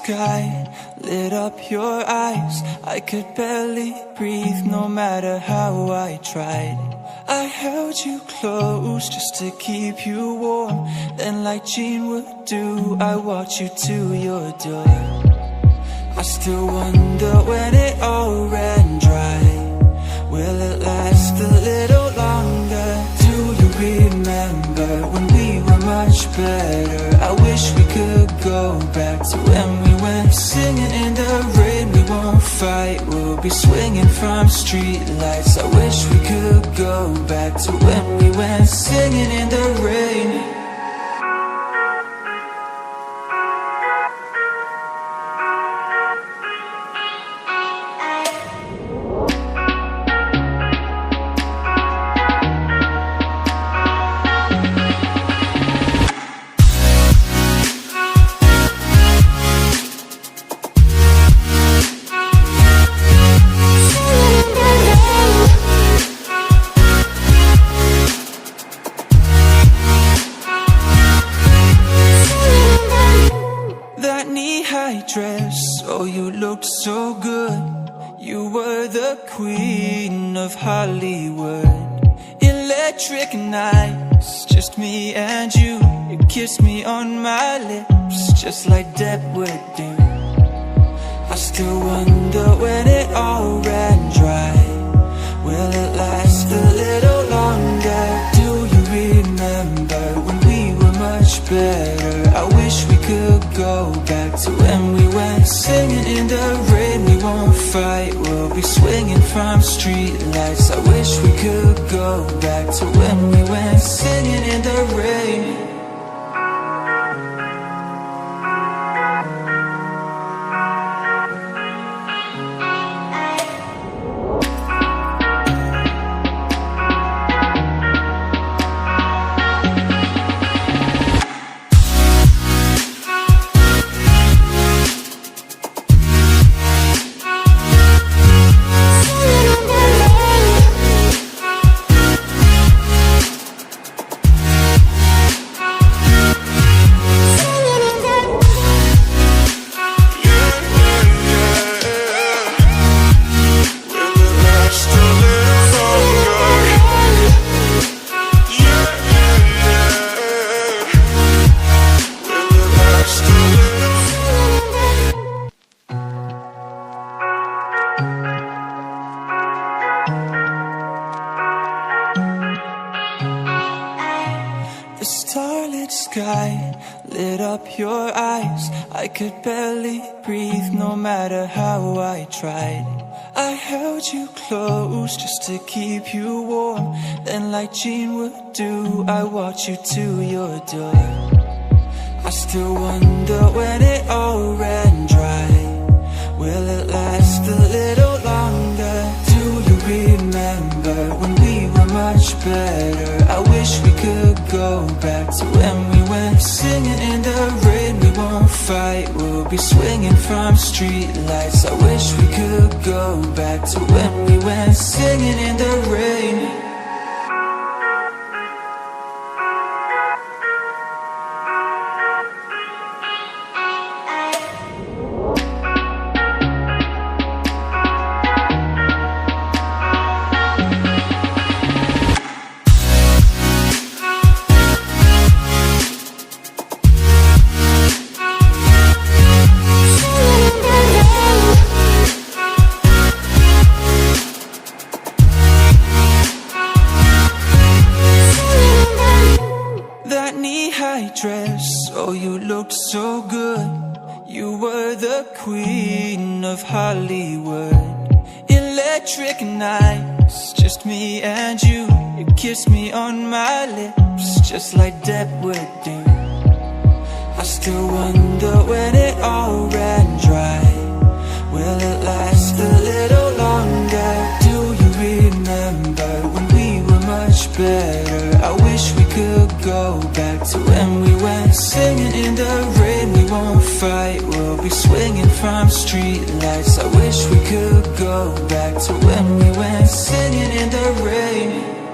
sky lit up your eyes. I could barely breathe no matter how I tried. I held you close just to keep you warm. Then like Jean would do, I walked you to your door. I still wonder when it all ran dry. Will it last a little longer? Do you remember when we were much better? I wish we could go back to when we went singing in the rain. We won't fight, we'll be swinging from street lights. I wish we could go back to when we went singing in the rain. Dress, oh you looked so good. You were the queen of Hollywood. Electric nights, just me and you. You kissed me on my lips, just like Deb would do. I still wonder when it all ran dry. Will it last a little longer? Do you remember when we were much better? I wish we could go back to when we went singing in the rain. We won't fight, we'll be swinging from street lights. I wish we could go back to when we went singing in the rain. The starlit sky lit up your eyes. I could barely breathe no matter how I tried. I held you close just to keep you warm. Then like Jean would do, I walked you to your door. I still wonder when it all ran dry. Will it last a little longer? Do you remember when we were much better? I wish we could go back to when we went singing in the rain. We won't fight, we'll be swinging from street lights. I wish we could go back to when we went singing in the rain. Dress, oh you looked so good. You were the queen of Hollywood. Electric nights, just me and you. You kissed me on my lips, just like Deb would do. I still wonder when it all ran dry. Will it last a little longer? Do you remember when we were much better? I wish we could go back to when we went singing in the rain. We won't fight, we'll be swinging from street lights. I wish we could go back to when we went singing in the rain.